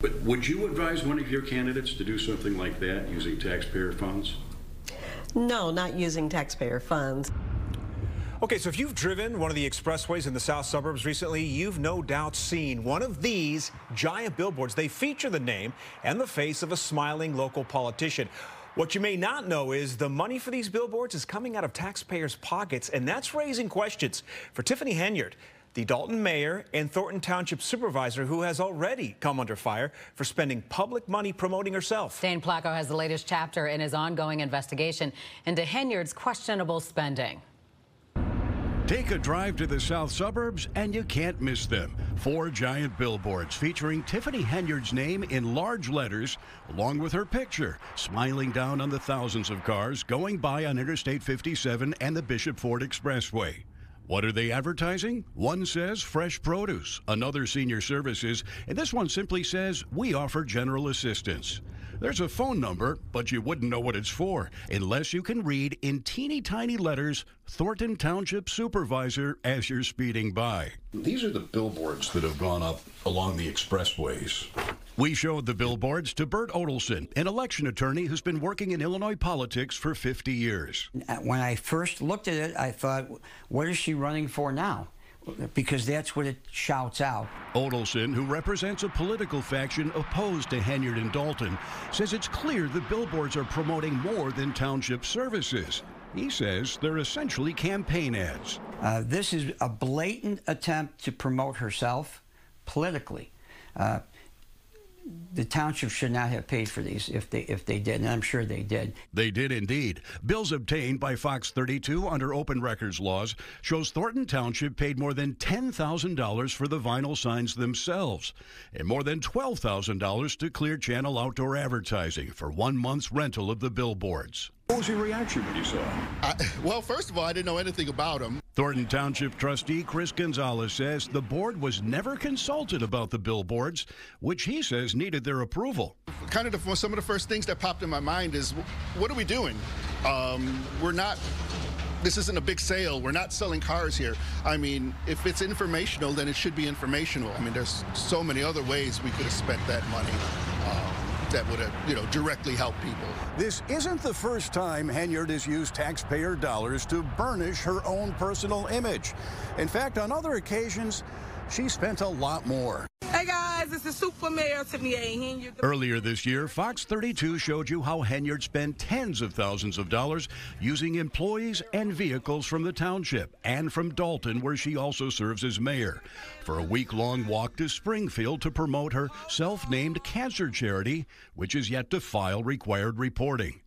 But would you advise one of your candidates to do something like that using taxpayer funds? No, not using taxpayer funds. Okay, so if you've driven one of the expressways in the south suburbs recently, you've no doubt seen one of these giant billboards. They feature the name and the face of a smiling local politician. What you may not know is the money for these billboards is coming out of taxpayers' pockets, and that's raising questions for Tiffany Henyard, the Dolton Mayor and Thornton Township Supervisor, who has already come under fire for spending public money promoting herself. Dane Placco has the latest chapter in his ongoing investigation into Henyard's questionable spending. Take a drive to the south suburbs and you can't miss them. 4 giant billboards featuring Tiffany Henyard's name in large letters, along with her picture, smiling down on the thousands of cars going by on Interstate 57 and the Bishop Ford Expressway. What are they advertising? One says fresh produce, another senior services, and this one simply says we offer general assistance. There's a phone number, but you wouldn't know what it's for unless you can read in teeny tiny letters, Thornton Township Supervisor, as you're speeding by. These are the billboards that have gone up along the expressways. We showed the billboards to Bert Odelson, an election attorney who's been working in Illinois politics for 50 years. When I first looked at it, I thought, what is she running for now? Because that's what it shouts out. Odelson, who represents a political faction opposed to Henyard and Dolton, says it's clear the billboards are promoting more than township services. He says they're essentially campaign ads. This is a blatant attempt to promote herself politically. The township should not have paid for these if they did, and I'm sure they did. They did indeed. Bills obtained by Fox 32 under open records laws shows Thornton Township paid more than $10,000 for the vinyl signs themselves and more than $12,000 to Clear Channel Outdoor Advertising for 1 month's rental of the billboards. What was your reaction when you saw it? Well, first of all, I didn't know anything about them. Thornton Township trustee Chris Gonzalez says the board was never consulted about the billboards, which he says needed their approval. Kind of some of the first things that popped in my mind is, what are we doing? This isn't a big sale. We're not selling cars here. I mean, if it's informational, then it should be informational. I mean, there's so many other ways we could have spent that money. That would have, directly helped people. This isn't the first time Henyard has used taxpayer dollars to burnish her own personal image. In fact, on other occasions, she spent a lot more. Hey guys, this is Super Mayor Tiffany Henyard. Earlier this year, Fox 32 showed you how Henyard spent tens of thousands of dollars using employees and vehicles from the township and from Dolton, where she also serves as mayor, for a week-long walk to Springfield to promote her self-named cancer charity, which is yet to file required reporting.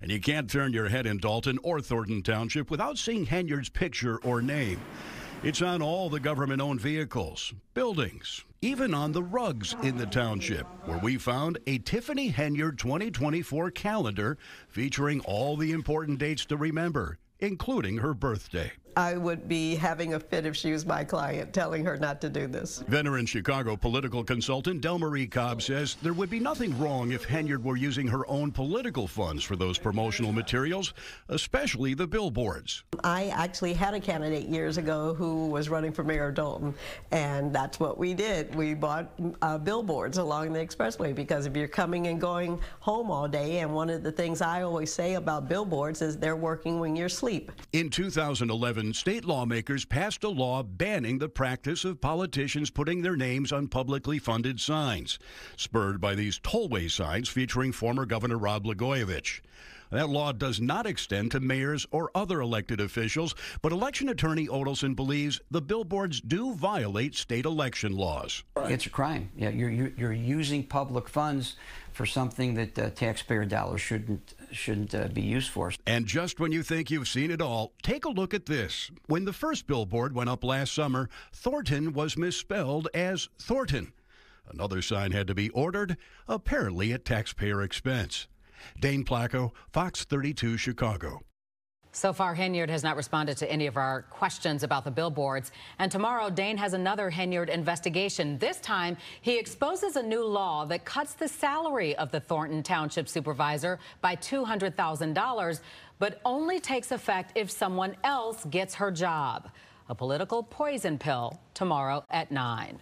And you can't turn your head in Dolton or Thornton Township without seeing Henyard's picture or name. It's on all the government-owned vehicles, buildings, even on the rugs in the township, where we found a Tiffany Henyard 2024 calendar featuring all the important dates to remember, including her birthday. I would be having a fit if she was my client, telling her not to do this. Veteran Chicago political consultant Delmarie Cobb says there would be nothing wrong if Henyard were using her own political funds for those promotional materials, especially the billboards. I actually had a candidate years ago who was running for Mayor of Dolton, and that's what we did. We bought billboards along the expressway, because if you're coming and going home all day, and one of the things I always say about billboards is they're working when you're asleep. In 2011, state lawmakers passed a law banning the practice of politicians putting their names on publicly funded signs, spurred by these tollway signs featuring former Governor Rod Blagojevich. That law does not extend to mayors or other elected officials, but election attorney Odelson believes the billboards do violate state election laws. It's a crime. Yeah, you're using public funds for something that taxpayer dollars shouldn't be used for. And just when you think you've seen it all, take a look at this. When the first billboard went up last summer, Thornton was misspelled as Thornton. Another sign had to be ordered, apparently at taxpayer expense. Dane Placco, Fox 32, Chicago. So far, Henyard has not responded to any of our questions about the billboards. And tomorrow, Dane has another Henyard investigation. This time, he exposes a new law that cuts the salary of the Thornton Township Supervisor by $200,000, but only takes effect if someone else gets her job. A political poison pill tomorrow at 9.